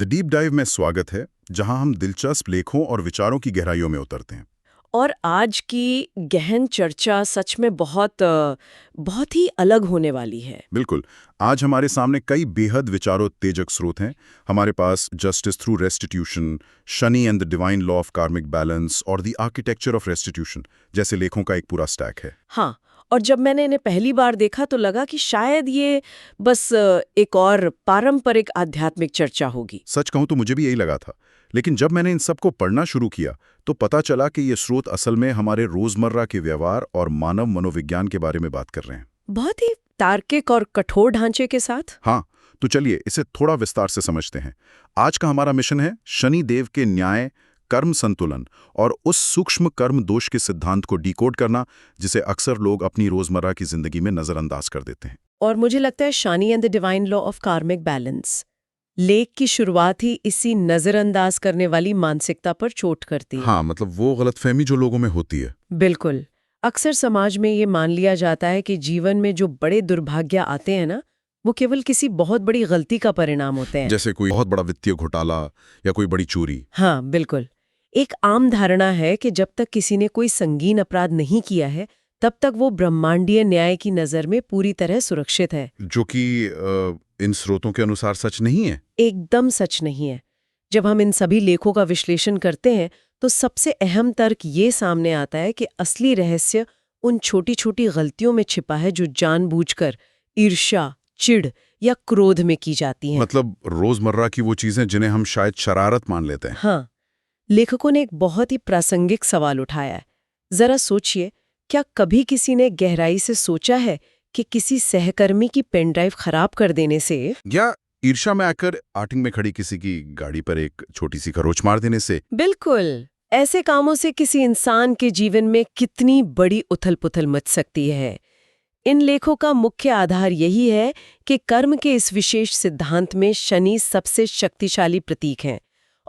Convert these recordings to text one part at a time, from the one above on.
Deep dive में स्वागत है, जहां हम दिलचस्प लेखों और विचारों की गहराइयों में उतरते हैं। और आज की गहन चर्चा सच में बहुत ही अलग होने वाली है। बिल्कुल। आज हमारे सामने कई बेहद विचारोत्तेजक स्रोत हैं। हमारे पास justice through restitution, Shani and the divine law of karmic balance और द आर्किटेक्चर ऑफ रेस्टिट्यूशन जैसे लेखों का एक पूरा स्टैक है। हाँ, और जब मैंने इन्हें पहली बार देखा तो लगा कि शायद ये बस एक और पारंपरिक आध्यात्मिक चर्चा होगी। सच कहूं तो मुझे भी यही लगा था, लेकिन जब मैंने इन सबको पढ़ना शुरू किया तो पता चला कि ये स्रोत असल में हमारे रोजमर्रा के व्यवहार और मानव मनोविज्ञान के बारे में बात कर रहे हैं। बहुत ही तार्किक और कठोर ढांचे के साथ। हाँ, तो चलिए इसे थोड़ा विस्तार से समझते हैं। आज का हमारा मिशन है शनि देव के न्याय, कर्म संतुलन और उस सूक्ष्म कर्म दोष के सिद्धांत को डिकोड करना, जिसे अक्सर लोग अपनी रोजमर्रा की जिंदगी में नजरअंदाज कर देते हैं। और मुझे लगता है Shani and the divine law of karmic balance लेख की शुरुआत ही इसी नजरअंदाज करने वाली मानसिकता पर चोट करती है। हाँ, मतलब वो गलतफहमी जो लोगों में होती है। बिल्कुल। अक्सर समाज में ये मान लिया जाता है कि जीवन में जो बड़े दुर्भाग्य आते हैं ना, वो केवल किसी बहुत बड़ी गलती का परिणाम होते हैं। जैसे कोई बहुत बड़ा वित्तीय घोटाला या कोई बड़ी चोरी। हाँ, बिल्कुल। एक आम धारणा है कि जब तक किसी ने कोई संगीन अपराध नहीं किया है, तब तक वो ब्रह्मांडीय न्याय की नज़र में पूरी तरह सुरक्षित है। जो कि इन स्रोतों के अनुसार सच नहीं है। एकदम सच नहीं है। जब हम इन सभी लेखों का विश्लेषण करते हैं तो सबसे अहम तर्क ये सामने आता है कि असली रहस्य उन छोटी-छोटी गलतियों में छिपा है जो जानबूझकर ईर्ष्या, चिढ़ या क्रोध में की जाती हैं। मतलब रोजमर्रा की वो चीजें जिन्हें हम शायद शरारत मान लेते हैं। हाँ, लेखकों ने एक बहुत ही प्रासंगिक सवाल उठाया है। जरा सोचिए, क्या कभी किसी ने गहराई से सोचा है कि किसी सहकर्मी की पेन ड्राइव खराब कर देने से या ईर्ष्या में आकर आर्टिंग में खड़ी किसी की गाड़ी पर एक छोटी सी खरोंच मार देने से। बिल्कुल, ऐसे कामों से किसी इंसान के जीवन में कितनी बड़ी उथल-पुथल मच सकती है। इन लेखों का मुख्य आधार यही है कि कर्म के इस विशेष सिद्धांत में शनि सबसे शक्तिशाली प्रतीक हैं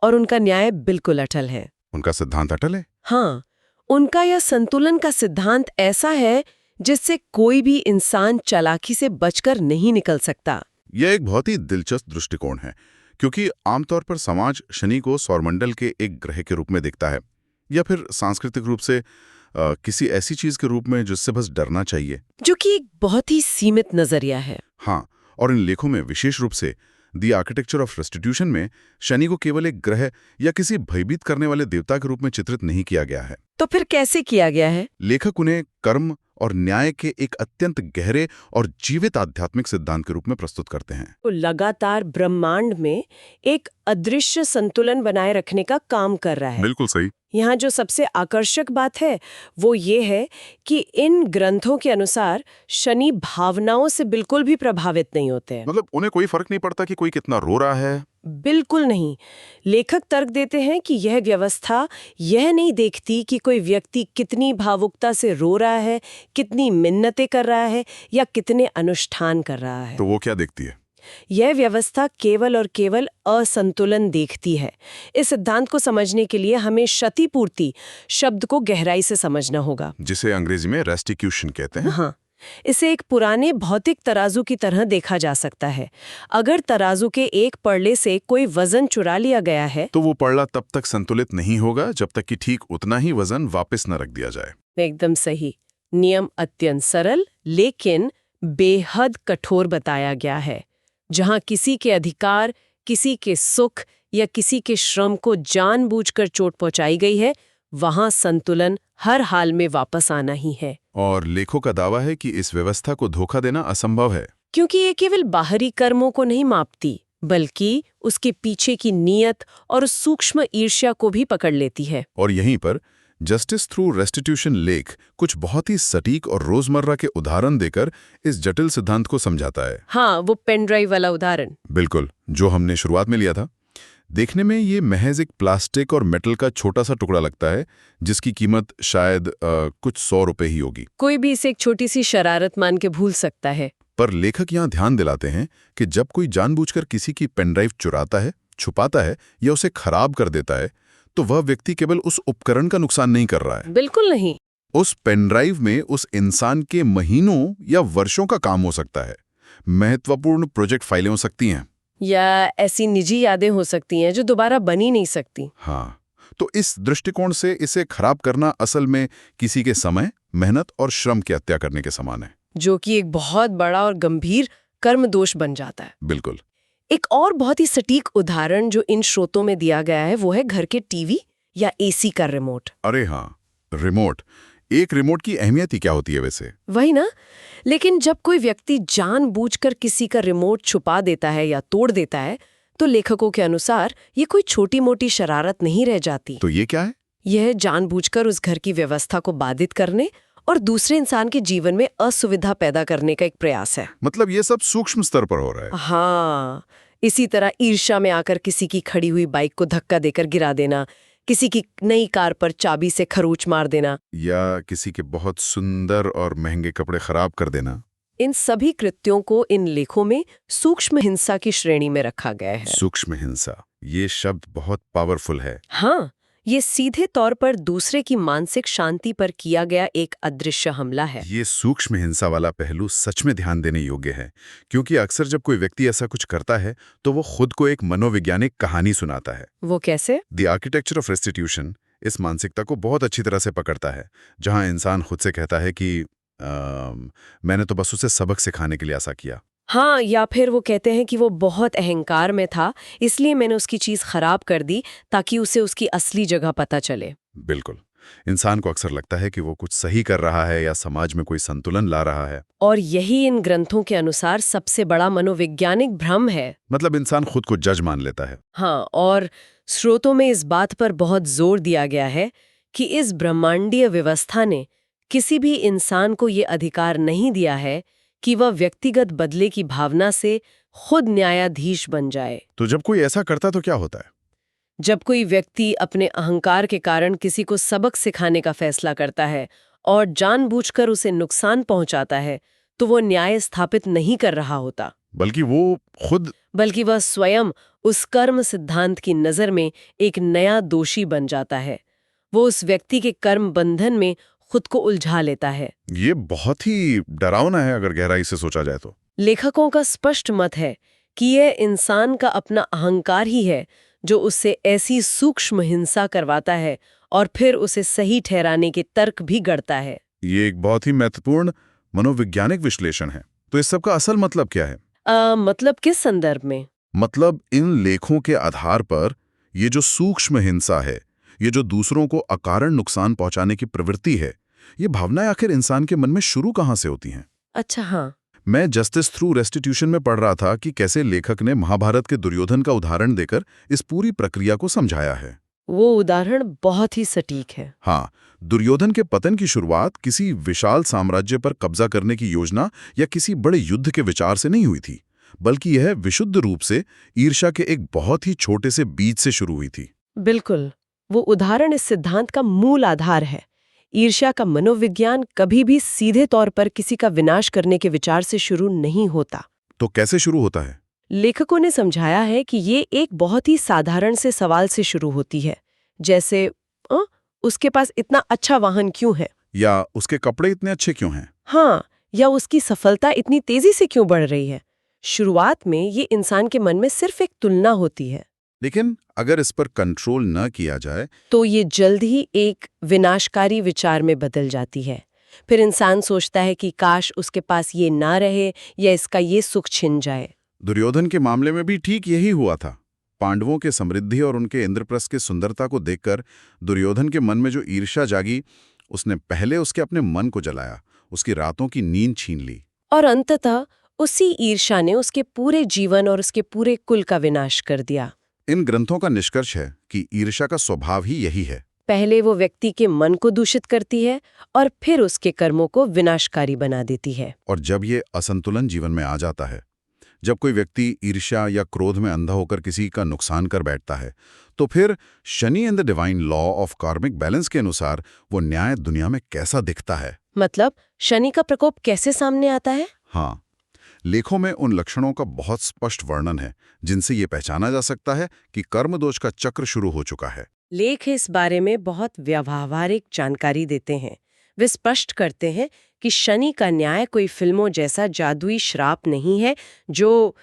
और उनका न्याय बिल्कुल अटल है। उनका सिद्धांत अटल है। हाँ, उनका यह संतुलन का सिद्धांत ऐसा है जिससे कोई भी इंसान चालाकी से बचकर नहीं निकल सकता। यह एक बहुत ही दिलचस्प दृष्टिकोण है, क्योंकि आमतौर पर समाज शनि को सौरमंडल के एक ग्रह के रूप में देखता है, या फिर सांस्कृतिक रूप से किसी ऐसी चीज के रूप में जिससे बस डरना चाहिए, जो कि एक बहुत ही सीमित नजरिया है। हाँ, और इन लेखों में विशेष रूप से द आर्किटेक्चर ऑफ रेस्टिट्यूशन में शनि को केवल एक ग्रह या किसी भयभीत करने वाले देवता के रूप में चित्रित नहीं किया गया है। तो फिर कैसे किया गया है? लेखक उन्हें कर्म और न्याय के एक अत्यंत गहरे और जीवित आध्यात्मिक सिद्धांत के रूप में प्रस्तुत करते हैं। वो लगातार ब्रह्मांड में एक अदृश्य संतुलन बनाए रखने का काम कर रहा है। बिल्कुल सही। यहाँ जो सबसे आकर्षक बात है वो ये है कि इन ग्रंथों के अनुसार शनि भावनाओं से बिल्कुल भी प्रभावित नहीं होते हैं। मतलब उन्हें कोई फर्क नहीं पड़ता कि कोई कितना रो रहा है। बिल्कुल नहीं। लेखक तर्क देते हैं कि यह व्यवस्था यह नहीं देखती कि कोई व्यक्ति कितनी भावुकता से रो रहा है, कितनी मिन्नतें कर रहा है या कितने अनुष्ठान कर रहा है। तो वो क्या देखती है? यह व्यवस्था केवल और केवल असंतुलन देखती है। इस सिद्धांत को समझने के लिए हमें क्षतिपूर्ति शब्द को गहराई से समझना होगा, जिसे अंग्रेजी में रेस्टिट्यूशन कहते हैं। हाँ, इसे एक पुराने भौतिक तराजू की तरह देखा जा सकता है। अगर तराजू के एक पड़ले से कोई वजन चुरा लिया गया है तो वो पड़ला तब तक संतुलित नहीं होगा जब तक कि ठीक उतना ही वजन वापस न रख दिया जाए। एकदम सही। नियम अत्यंत सरल लेकिन बेहद कठोर बताया गया है। जहां किसी के अधिकार, किसी के सुख या किसी के श्रम को जानबूझकर चोट पहुंचाई गई है, वहां संतुलन हर हाल में वापस आना ही है। और लेखों का दावा है कि इस व्यवस्था को धोखा देना असंभव है, क्योंकि ये केवल बाहरी कर्मों को नहीं मापती, बल्कि उसके पीछे की नीयत और उस सूक्ष्म ईर्ष्या को भी पकड़ लेती है। और यहीं पर जस्टिस थ्रू रेस्टिट्यूशन लेख कुछ बहुत ही सटीक और रोजमर्रा के उदाहरण देकर इस जटिल सिद्धांत को समझाता है। हाँ, वो पेन ड्राइव वाला उदाहरण। बिल्कुल, जो हमने शुरुआत में लिया था। देखने में ये महज एक प्लास्टिक और मेटल का छोटा सा टुकड़ा लगता है, जिसकी कीमत शायद कुछ 100 रुपए ही होगी। कोई भी इसे एक छोटी सी शरारत मान के भूल सकता है। पर लेखक यहाँ ध्यान दिलाते हैं कि जब कोई जानबूझकर किसी की पेनड्राइव चुराता है, छुपाता है या उसे खराब कर देता है, तो वह व्यक्ति केवल उस उपकरण का नुकसान नहीं कर रहा है। बिल्कुल नहीं। उस पेनड्राइव में उस इंसान के महीनों या वर्षों का काम हो सकता है। महत्वपूर्ण प्रोजेक्ट फाइलें हो सकती हैं, या ऐसी निजी यादें हो सकती हैं जो दोबारा बन ही नहीं सकती। हाँ, तो इस दृष्टिकोण से इसे खराब करना असल में किसी के समय, मेहनत और श्रम की हत्या करने के समान है। जो कि एक बहुत बड़ा और गंभीर कर्म दोष बन जाता है। बिल्कुल। एक और बहुत ही सटीक उदाहरण जो इन स्रोतों में दिया गया है वो है घर के टीवी या एसी का रिमोट। अरे हाँ, रिमोट। एक रिमोट की अहमियत ही क्या होती है वैसे? वही ना। लेकिन जब कोई व्यक्ति जानबूझकर किसी का रिमोट छुपा देता है या तोड़ देता है तो लेखकों के अनुसार ये कोई छोटी मोटी शरारत नहीं रह जाती। तो ये क्या है? यह जानबूझकर उस घर की व्यवस्था को बाधित करने और दूसरे इंसान के जीवन में असुविधा पैदा करने का एक प्रयास है। मतलब ये सब सूक्ष्म स्तर पर हो रहा है। हाँ, इसी तरह ईर्ष्या में आकर किसी की खड़ी हुई बाइक को धक्का देकर गिरा देना, किसी की नई कार पर चाबी से खरोंच मार देना, या किसी के बहुत सुंदर और महंगे कपड़े खराब कर देना। इन सभी कृत्यों को इन लेखों में सूक्ष्म हिंसा की श्रेणी में रखा गया है। सूक्ष्म हिंसा, ये शब्द बहुत पावरफुल है। हाँ, ये सीधे तौर पर दूसरे की मानसिक शांति पर किया गया एक अदृश्य हमला है। ये सूक्ष्म हिंसा वाला पहलू सच में ध्यान देने योग्य है, क्योंकि अक्सर जब कोई व्यक्ति ऐसा कुछ करता है तो वो खुद को एक मनोवैज्ञानिक कहानी सुनाता है। वो कैसे? द आर्किटेक्चर ऑफ रेस्टिट्यूशन इस मानसिकता को बहुत अच्छी तरह से पकड़ता है, जहां इंसान खुद से कहता है कि मैंने तो बस उसे सबक सिखाने के लिए ऐसा किया। हाँ, या फिर वो कहते हैं कि वो बहुत अहंकार में था, इसलिए मैंने उसकी चीज खराब कर दी ताकि उसे उसकी असली जगह पता चले। बिल्कुल। इंसान को अक्सर लगता है कि वो कुछ सही कर रहा है या समाज में कोई संतुलन ला रहा है। और यही इन ग्रंथों के अनुसार सबसे बड़ा मनोवैज्ञानिक भ्रम है। मतलब इंसान खुद को जज मान लेता है। हाँ, और स्रोतों में इस बात पर बहुत जोर दिया गया है कि इस ब्रह्मांडीय व्यवस्था ने किसी भी इंसान को ये अधिकार नहीं दिया है कि वह व्यक्तिगत बदले की भावना से खुद न्यायाधीश बन जाए। तो जब कोई ऐसा करता तो क्या होता है? जब कोई व्यक्ति अपने अहंकार के कारण किसी को सबक सिखाने का फैसला करता है और जानबूझकर उसे नुकसान पहुंचाता है, तो वो न्याय स्थापित नहीं कर रहा होता, बल्कि वह स्वयं उस कर्म सिद्धांत की नज़र में एक नया दोषी बन जाता है। वो उस व्यक्ति के कर्म बंधन में खुद को उलझा लेता है। ये बहुत ही डरावना है अगर गहराई से सोचा जाए तो। लेखकों का स्पष्ट मत है कि यह इंसान का अपना अहंकार ही है जो उससे ऐसी सूक्ष्म हिंसा करवाता है और फिर उसे सही ठहराने के तर्क भी गढ़ता है। ये एक बहुत ही महत्वपूर्ण मनोवैज्ञानिक विश्लेषण है। तो इस सब का असल मतलब क्या है? मतलब किस संदर्भ में? मतलब इन लेखों के आधार पर ये जो सूक्ष्म हिंसा है, ये जो दूसरों को अकारण नुकसान पहुंचाने की प्रवृत्ति है, ये भावनाएं आखिर इंसान के मन में शुरू कहां से होती हैं? अच्छा, हाँ। मैं जस्टिस थ्रू रेस्टिट्यूशन में पढ़ रहा था कि कैसे लेखक ने महाभारत के दुर्योधन का उदाहरण देकर इस पूरी प्रक्रिया को समझाया है। वो उदाहरण बहुत ही सटीक है। हाँ, दुर्योधन के पतन की शुरुआत किसी विशाल साम्राज्य पर कब्जा करने की योजना या किसी बड़े युद्ध के विचार से नहीं हुई थी, बल्कि यह विशुद्ध रूप से ईर्ष्या के एक बहुत ही छोटे से बीज से शुरू हुई थी। बिल्कुल, वो उदाहरण इस सिद्धांत का मूल आधार है। ईर्ष्या का मनोविज्ञान कभी भी सीधे तौर पर किसी का विनाश करने के विचार से शुरू नहीं होता। तो कैसे शुरू होता है? लेखकों ने समझाया है कि ये एक बहुत ही साधारण से सवाल से शुरू होती है, जैसे उसके पास इतना अच्छा वाहन क्यों है, या उसके कपड़े इतने अच्छे क्यों हैं? हाँ, या उसकी सफलता इतनी तेजी से क्यों बढ़ रही है। शुरुआत में ये इंसान के मन में सिर्फ एक तुलना होती है, लेकिन अगर इस पर कंट्रोल न किया जाए तो ये जल्द ही एक विनाशकारी विचार में बदल जाती है। फिर इंसान सोचता है कि काश उसके पास ये ना रहे या इसका ये सुख छिन जाए। दुर्योधन के मामले में भी ठीक यही हुआ था। पांडवों के समृद्धि और उनके इंद्रप्रस्थ की सुंदरता को देखकर दुर्योधन के मन में जो ईर्ष्या जागी, उसने पहले उसके अपने मन को जलाया, उसकी रातों की नींद छीन ली। और अंततः उसी ईर्ष्या ने उसके पूरे जीवन और उसके पूरे कुल का विनाश कर दिया। इन ग्रंथों का निष्कर्ष है कि ईर्ष्या का स्वभाव ही यही है। पहले वो व्यक्ति के मन को दूषित करती है और फिर उसके कर्मों को विनाशकारी बना देती है। और जब ये असंतुलन जीवन में आ जाता है, जब कोई व्यक्ति ईर्ष्या या क्रोध में अंधा होकर किसी का नुकसान कर बैठता है, तो फिर Shani and the divine law of karmic balance के अनुसार वो न्याय दुनिया में कैसा दिखता है। मतलब शनि का प्रकोप कैसे सामने आता है? हाँ, लेखों में उन लक्षणों का बहुत स्पष्ट वर्णन है जिनसे ये पहचाना जा सकता है कि कर्मदोष का चक्र शुरू हो चुका है। लेख इस बारे में बहुत व्यावहारिक जानकारी देते हैं। वे स्पष्ट करते हैं कि शनि का न्याय कोई फिल्मों जैसा जादुई श्राप नहीं है जो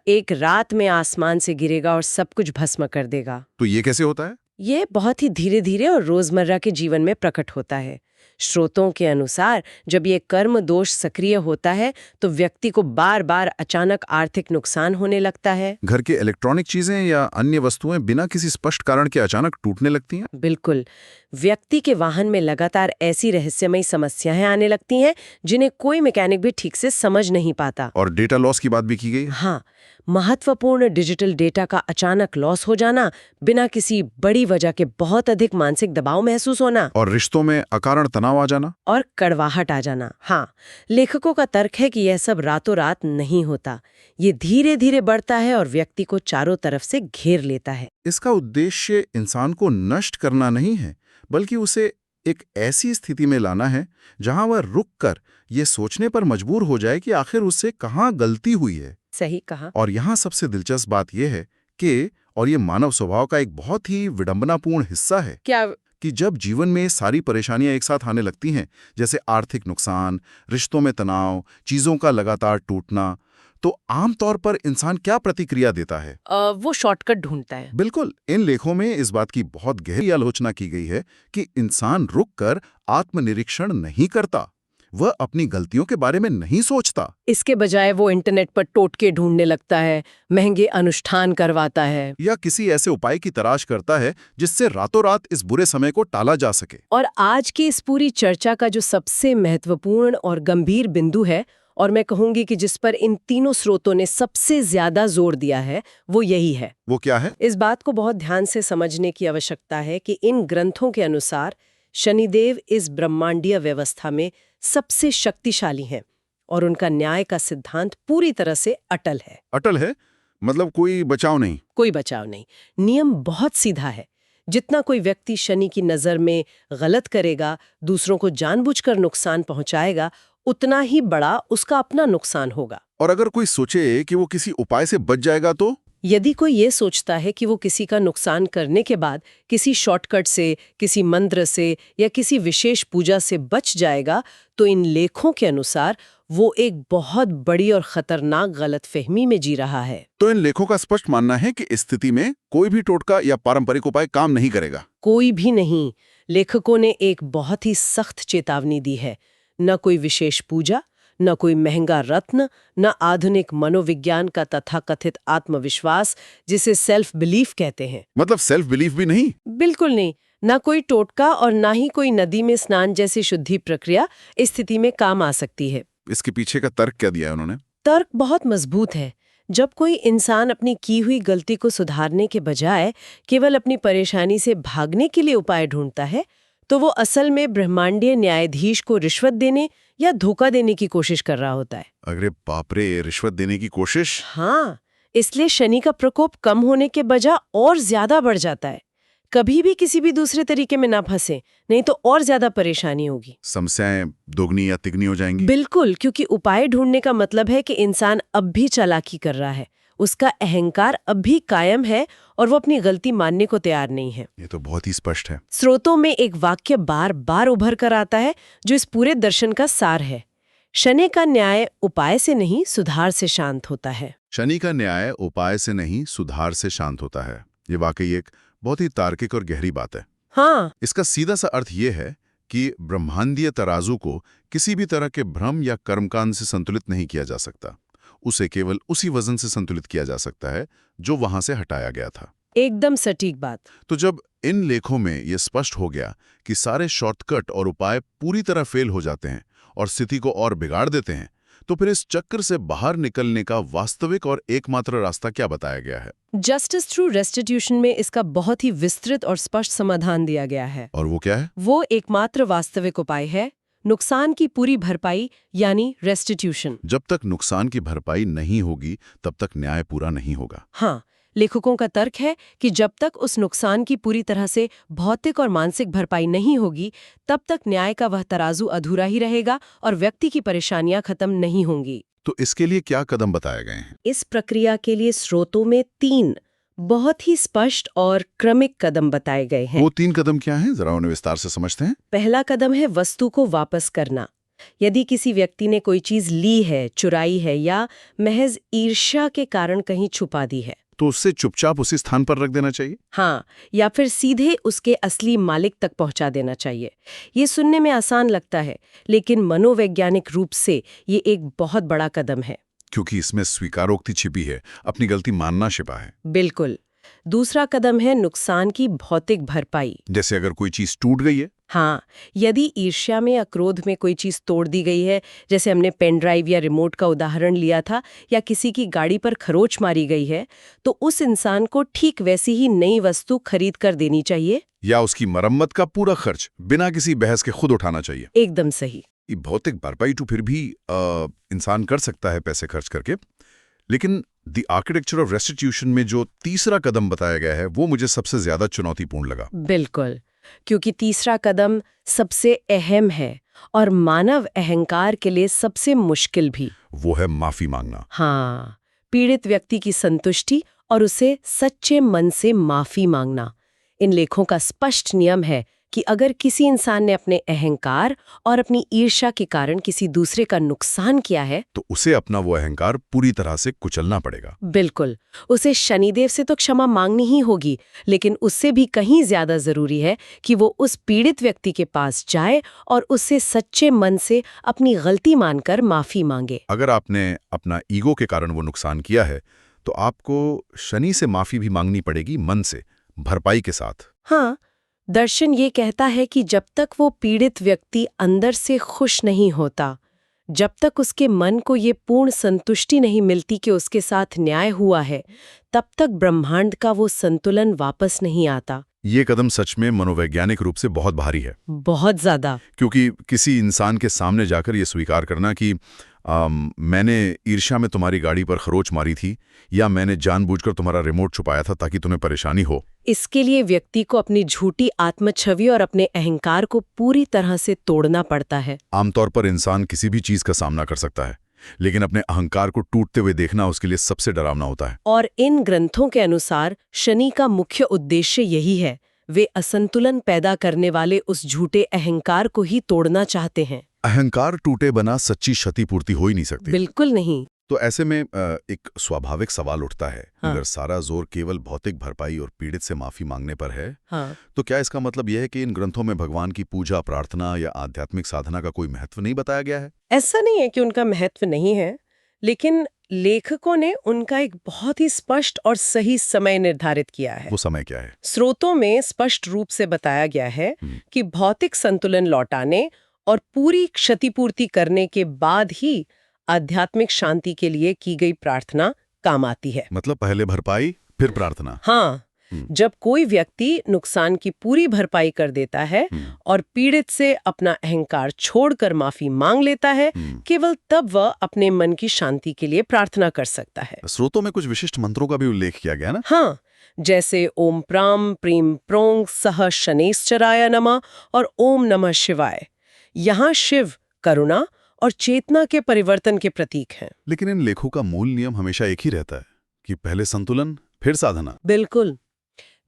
एक रात में आसमान से गिरेगा और सब कुछ भस्म कर देगा। तो ये कैसे होता है? ये बहुत ही धीरे धीरे और रोजमर्रा के जीवन में प्रकट होता है। स्रोतों के अनुसार जब ये कर्म दोष सक्रिय होता है तो व्यक्ति को बार बार अचानक आर्थिक नुकसान होने लगता है। घर के इलेक्ट्रॉनिक चीजें या अन्य वस्तुएं बिना किसी स्पष्ट कारण के अचानक टूटने लगती हैं? बिल्कुल। व्यक्ति के वाहन में लगातार ऐसी रहस्यमयी समस्याएं आने लगती हैं जिन्हें कोई मैकेनिक भी ठीक से समझ नहीं पाता। और डेटा लॉस की बात भी की गई है। हाँ, महत्वपूर्ण डिजिटल डेटा का अचानक लॉस हो जाना, बिना किसी बड़ी वजह के बहुत अधिक मानसिक दबाव महसूस होना और रिश्तों में अकारण तनाव आ जाना और कड़वाहट आ जाना। हाँ, लेखकों का तर्क है कि यह सब रातों रात नहीं होता। ये धीरे धीरे बढ़ता है और व्यक्ति को चारों तरफ से घेर लेता है। इसका उद्देश्य इंसान को नष्ट करना नहीं है, बल्कि उसे एक ऐसी स्थिति में लाना है जहां वह रुककर ये सोचने पर मजबूर हो जाए कि आखिर उससे कहाँ गलती हुई है। सही कहा। और यहाँ सबसे दिलचस्प बात यह है कि और ये मानव स्वभाव का एक बहुत ही विडंबनापूर्ण हिस्सा है क्या? कि जब जीवन में सारी परेशानियां एक साथ आने लगती हैं, जैसे आर्थिक नुकसान, रिश्तों में तनाव, चीजों का लगातार टूटना, तो आमतौर पर इंसान क्या प्रतिक्रिया देता है? वो शॉर्टकट ढूंढता है। बिल्कुल। इन लेखों में इस बात की बहुत गहरी आलोचना की गई है कि इंसान रुककर आत्मनिरीक्षण नहीं करता, वह अपनी गलतियों के बारे में नहीं सोचता। इसके बजाय वो इंटरनेट पर टोटके ढूंढने लगता है, महंगे अनुष्ठान करवाता है या किसी ऐसे उपाय की तलाश करता है जिससे रातों रात इस बुरे समय को टाला जा सके। और आज की इस पूरी चर्चा का जो सबसे महत्वपूर्ण और गंभीर बिंदु है, और मैं कहूंगी कि जिस पर इन तीनों स्रोतों ने सबसे ज्यादा जोर दिया है, वो यही है। वो क्या है? इस बात को बहुत ध्यान से समझने की आवश्यकता है कि इन ग्रंथों के अनुसार शनिदेव इस ब्रह्मांडीय व्यवस्था में सबसे शक्तिशाली हैं और उनका न्याय का सिद्धांत पूरी तरह से अटल है। अटल है मतलब कोई बचाव नहीं? कोई बचाव नहीं। नियम बहुत सीधा है। जितना कोई व्यक्ति शनि की नजर में गलत करेगा, दूसरों को जानबूझकर नुकसान पहुंचाएगा, उतना ही बड़ा उसका अपना नुकसान होगा। और अगर कोई सोचे कि वो किसी उपाय से बच जाएगा तो? यदि कोई ये सोचता है कि वो किसी का नुकसान करने के बाद किसी शॉर्टकट से, किसी मंत्र से या किसी विशेष पूजा से बच जाएगा, तो इन लेखों के अनुसार वो एक बहुत बड़ी और खतरनाक गलतफहमी में जी रहा है। तो इन लेखों का स्पष्ट मानना है कि इस स्थिति में कोई भी टोटका या पारंपरिक उपाय काम नहीं करेगा? कोई भी नहीं। लेखकों ने एक बहुत ही सख्त चेतावनी दी है। न कोई विशेष पूजा, न कोई महंगा रत्न, न आधुनिक मनोविज्ञान का तथाकथित आत्मविश्वास जिसे सेल्फ बिलीफ कहते हैं। मतलब सेल्फ बिलीफ भी नहीं? बिल्कुल नहीं। न कोई टोटका और न ही कोई नदी में स्नान जैसी शुद्धि प्रक्रिया इस स्थिति में काम आ सकती है। इसके पीछे का तर्क क्या दिया है उन्होंने? तर्क बहुत मजबूत है। जब कोई इंसान अपनी की हुई गलती को सुधारने के बजाय केवल अपनी परेशानी से भागने के लिए उपाय ढूंढता है, तो वो असल में ब्रह्मांडीय न्यायाधीश को रिश्वत देने या धोखा देने की कोशिश कर रहा होता है। अरे बाप रे, रिश्वत देने की कोशिश? हाँ, इसलिए शनि का प्रकोप कम होने के बजाय और ज्यादा बढ़ जाता है। कभी भी किसी भी दूसरे तरीके में ना फंसे, नहीं तो और ज्यादा परेशानी होगी। समस्याएं दोगुनी या तिगुनी हो जाएंगी। बिल्कुल, क्योंकि उपाय ढूंढने का मतलब है कि इंसान अब भी चालाकी कर रहा है, उसका अहंकार अब भी कायम है और वो अपनी गलती मानने को तैयार नहीं है। ये तो बहुत ही स्पष्ट है। स्रोतों में एक वाक्य बार बार उभर कर आता है जो इस पूरे दर्शन का सार है। शनि का न्याय उपाय से नहीं, सुधार से शांत होता है। शनि का न्याय उपाय से नहीं, सुधार से शांत होता है। ये वाकई एक बहुत ही तार्किक और गहरी बात है। हाँ, इसका सीधा सा अर्थ ये है कि ब्रह्मांडीय तराजू को किसी भी तरह के भ्रम या कर्मकांड से संतुलित नहीं किया जा सकता। उसे केवल उसी वजन से संतुलित किया जा सकता है जो वहां से हटाया गया था। एकदम सटीक बात। तो जब इन लेखों में यह स्पष्ट हो गया कि सारे शॉर्टकट और उपाय पूरी तरह फेल हो जाते हैं और स्थिति को और बिगाड़ देते हैं, तो फिर इस चक्कर से बाहर निकलने का वास्तविक और एकमात्र रास्ता क्या बताया गया है? जस्टिस थ्रू रेस्टिट्यूशन में इसका बहुत ही विस्तृत और स्पष्ट समाधान दिया गया है। और वो क्या है? वो एकमात्र वास्तविक उपाय है नुकसान की पूरी भरपाई, यानी रेस्टिट्यूशन। जब तक नुकसान की भरपाई नहीं होगी तब तक न्याय पूरा नहीं होगा। हाँ, लेखकों का तर्क है कि जब तक उस नुकसान की पूरी तरह से भौतिक और मानसिक भरपाई नहीं होगी, तब तक न्याय का वह तराजू अधूरा ही रहेगा और व्यक्ति की परेशानियां खत्म नहीं होंगी। तो इसके लिए क्या कदम बताए गए हैं? इस प्रक्रिया के लिए स्रोतों में 3 बहुत ही स्पष्ट और क्रमिक कदम बताए गए हैं। वो 3 कदम क्या हैं? जरा उन्हें विस्तार से समझते हैं। पहला कदम है वस्तु को वापस करना। यदि किसी व्यक्ति ने कोई चीज ली है, चुराई है या महज ईर्ष्या के कारण कहीं छुपा दी है, तो उससे चुपचाप उसी स्थान पर रख देना चाहिए। हाँ, या फिर सीधे उसके असली मालिक तक पहुंचा देना चाहिए। ये सुनने में आसान लगता है, लेकिन मनोवैज्ञानिक रूप से ये एक बहुत बड़ा कदम है। क्योंकि इसमें स्वीकारोक्ति छिपी है, अपनी गलती मानना छिपा है। बिल्कुल। दूसरा कदम है नुकसान की भौतिक भरपाई। जैसे अगर कोई चीज टूट गई है, हाँ, यदि ईर्ष्या में या क्रोध में कोई चीज तोड़ दी गई है, जैसे हमने पेन ड्राइव या रिमोट का उदाहरण लिया था, या किसी की गाड़ी पर खरोच मारी गई है, तो उस इंसान को ठीक वैसी ही नई वस्तु खरीद कर देनी चाहिए। या उसकी मरम्मत का पूरा खर्च बिना किसी बहस के खुद उठाना चाहिए। एकदम सही। ये भौतिक भरपाई तो फिर भी इंसान कर सकता है पैसे खर्च करके, लेकिन द आर्किटेक्चर ऑफ रेस्टिट्यूशन में जो तीसरा कदम बताया गया है वो मुझे सबसे ज्यादा चुनौतीपूर्ण लगा। बिल्कुल, क्योंकि तीसरा कदम सबसे अहम है और मानव अहंकार के लिए सबसे मुश्किल भी। वो है माफी मांगना। हाँ, पीड़ित व्यक्ति की संतुष्टि और उसे सच्चे मन से माफी मांगना। इन लेखों का स्पष्ट नियम है कि अगर किसी इंसान ने अपने अहंकार और अपनी ईर्ष्या के कारण किसी दूसरे का नुकसान किया है, तो उसे अपना वो अहंकार पूरी तरह से कुचलना पड़ेगा। बिल्कुल, उसे शनिदेव से तो क्षमा मांगनी ही होगी, लेकिन उससे भी कहीं ज्यादा जरूरी है कि वो उस पीड़ित व्यक्ति के पास जाए और उससे सच्चे मन से अपनी गलती मानकर माफी मांगे। अगर आपने अपना ईगो के कारण वो नुकसान किया है, तो आपको शनि से माफी भी मांगनी पड़ेगी, मन से, भरपाई के साथ। हाँ, दर्शन ये कहता है कि जब तक वो पीड़ित व्यक्ति अंदर से खुश नहीं होता, जब तक उसके मन को ये पूर्ण संतुष्टि नहीं मिलती कि उसके साथ न्याय हुआ है, तब तक ब्रह्मांड का वो संतुलन वापस नहीं आता। ये कदम सच में मनोवैज्ञानिक रूप से बहुत भारी है। बहुत ज्यादा। क्योंकि किसी इंसान के सामने जाकर ये स्वीकार करना कि मैंने ईर्ष्या में तुम्हारी गाड़ी पर खरोच मारी थी, या मैंने जानबूझकर तुम्हारा रिमोट छुपाया था ताकि तुम्हें परेशानी हो। इसके लिए व्यक्ति को अपनी झूठी आत्मछवि और अपने अहंकार को पूरी तरह से तोड़ना पड़ता है। आमतौर पर इंसान किसी भी चीज का सामना कर सकता है, लेकिन अपने अहंकार को टूटते हुए देखना उसके लिए सबसे डरावना होता है। और इन ग्रंथों के अनुसार शनि का मुख्य उद्देश्य यही है। वे असंतुलन पैदा करने वाले उस झूठे अहंकार को ही तोड़ना चाहते हैं। अहंकार टूटे बना सच्ची क्षतिपूर्ति हो ही नहीं सकती। बिल्कुल नहीं। तो ऐसे में एक स्वाभाविक सवाल उठता है, हाँ। अगर सारा जोर केवल भौतिक भरपाई और पीड़ित से माफी मांगने पर है, हाँ। तो क्या इसका मतलब यह है कि इन ग्रंथों में भगवान की पूजा, प्रार्थना या आध्यात्मिक साधना का कोई महत्व नहीं बताया गया है? ऐसा नहीं है कि उनका महत्व नहीं है, लेकिन लेखकों ने उनका एक बहुत ही स्पष्ट और सही समय निर्धारित किया है। वो समय क्या है? स्रोतों में स्पष्ट रूप से बताया गया है कि भौतिक संतुलन लौटाने और पूरी क्षतिपूर्ति करने के बाद ही आध्यात्मिक शांति के लिए की गई प्रार्थना काम आती है। मतलब पहले भरपाई फिर प्रार्थना। हाँ, जब कोई व्यक्ति नुकसान की पूरी भरपाई कर देता है और पीड़ित से अपना अहंकार छोड़कर माफी मांग लेता है, केवल तब वह अपने मन की शांति के लिए प्रार्थना कर सकता है। स्रोतों में कुछ विशिष्ट मंत्रों का भी उल्लेख किया गया ना? हाँ, जैसे ओम प्राम प्रीम प्रोंग सह शनैश्चराय नमः और ओम नमः शिवाय। यहाँ शिव करुणा और चेतना के परिवर्तन के प्रतीक हैं। लेकिन इन लेखों का मूल नियम हमेशा एक ही रहता है कि पहले संतुलन फिर साधना। बिल्कुल।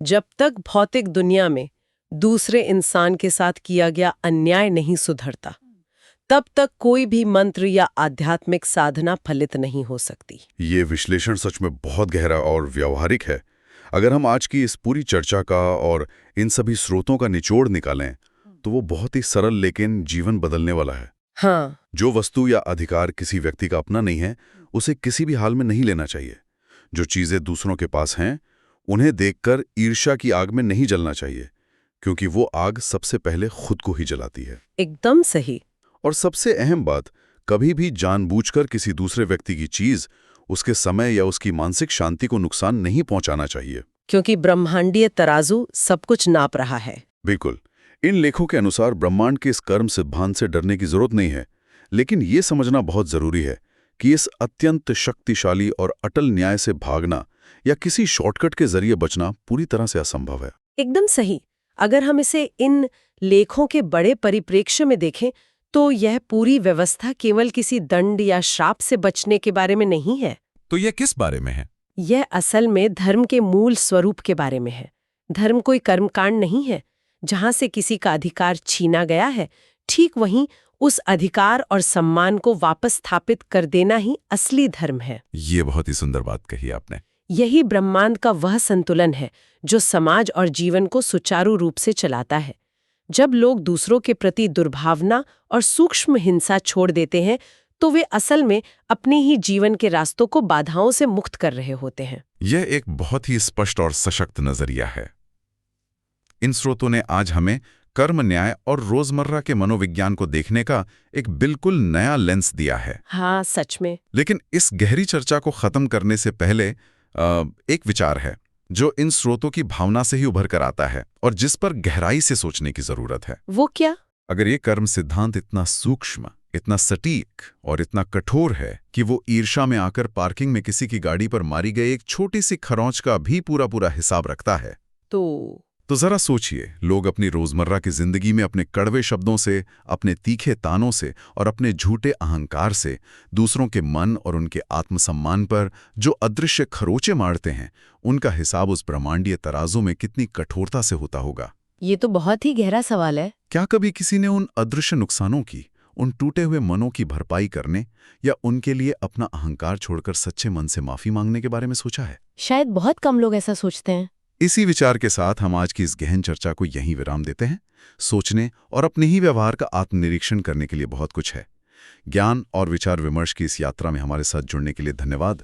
जब तक भौतिक दुनिया में दूसरे इंसान के साथ किया गया अन्याय नहीं सुधरता, तब तक कोई भी मंत्र या आध्यात्मिक साधना फलित नहीं हो सकती। ये विश्लेषण सच में बहुत गहरा और व्यावहारिक है। अगर हम आज की इस पूरी चर्चा का और इन सभी स्रोतों का निचोड़ निकालें, तो वो बहुत ही सरल लेकिन जीवन बदलने वाला है। हाँ। जो वस्तु या अधिकार किसी व्यक्ति का अपना नहीं है, उसे किसी भी हाल में नहीं लेना चाहिए। जो चीजें दूसरों के पास हैं, उन्हें देखकर ईर्ष्या की आग में नहीं जलना चाहिए, क्योंकि वो आग सबसे पहले खुद को ही जलाती है। एकदम सही। और सबसे अहम बात, कभी भी जानबूझकर किसी दूसरे व्यक्ति की चीज, उसके समय या उसकी मानसिक शांति को नुकसान नहीं पहुंचाना चाहिए, क्योंकि ब्रह्मांडीय तराजू सब कुछ नाप रहा है। बिल्कुल। इन लेखों के अनुसार ब्रह्मांड के इस कर्म सिद्धांत से डरने की जरूरत नहीं है, लेकिन ये समझना बहुत जरूरी है कि इस अत्यंत शक्तिशाली और अटल न्याय से भागना या किसी शॉर्टकट के जरिए बचना पूरी तरह से असंभव है। एकदम सही। अगर हम इसे इन लेखों के बड़े परिप्रेक्ष्य में देखें, तो यह पूरी व्यवस्था केवल किसी दंड या श्राप से बचने के बारे में नहीं है। तो यह किस बारे में है? यह असल में धर्म के मूल स्वरूप के बारे में है। धर्म कोई कर्मकांड नहीं है जहां से किसी का अधिकार छीना गया है। ठीक वहीं उस अधिकार और सम्मान को वापस स्थापित कर देना ही असली धर्म है। ये बहुत ही सुंदर बात कही आपने। यही ब्रह्मांड का वह संतुलन है जो समाज और जीवन को सुचारू रूप से चलाता है। जब लोग दूसरों के प्रति दुर्भावना और सूक्ष्म हिंसा छोड़ देते हैं तो वे असल में अपने ही जीवन के रास्तों को बाधाओं से मुक्त कर रहे होते हैं। यह एक बहुत ही स्पष्ट और सशक्त नजरिया है। इन स्रोतों ने आज हमें कर्म, न्याय और रोजमर्रा के मनोविज्ञान को देखने का एक बिल्कुल नया लेंस दिया है। हाँ, सच में। लेकिन इस गहरी चर्चा को खत्म करने से पहले एक विचार है जो इन स्रोतों की भावना से ही उभर कर आता है और जिस पर गहराई से सोचने की जरूरत है। वो क्या? अगर ये कर्म सिद्धांत इतना सूक्ष्म, इतना सटीक और इतना कठोर है कि वो ईर्ष्या में आकर पार्किंग में किसी की गाड़ी पर मारी गई एक छोटी सी खरोंच का भी पूरा हिसाब रखता है, तो जरा सोचिए, लोग अपनी रोजमर्रा की जिंदगी में अपने कड़वे शब्दों से, अपने तीखे तानों से और अपने झूठे अहंकार से दूसरों के मन और उनके आत्मसम्मान पर जो अदृश्य खरोचे मारते हैं, उनका हिसाब उस ब्रह्मांडीय तराजू में कितनी कठोरता से होता होगा। ये तो बहुत ही गहरा सवाल है। क्या कभी किसी ने उन अदृश्य नुकसानों की, उन टूटे हुए मनों की भरपाई करने या उनके लिए अपना अहंकार छोड़कर सच्चे मन से माफी मांगने के बारे में सोचा है? शायद बहुत कम लोग ऐसा सोचते हैं। इसी विचार के साथ हम आज की इस गहन चर्चा को यहीं विराम देते हैं। सोचने और अपने ही व्यवहार का आत्मनिरीक्षण करने के लिए बहुत कुछ है। ज्ञान और विचार विमर्श की इस यात्रा में हमारे साथ जुड़ने के लिए धन्यवाद।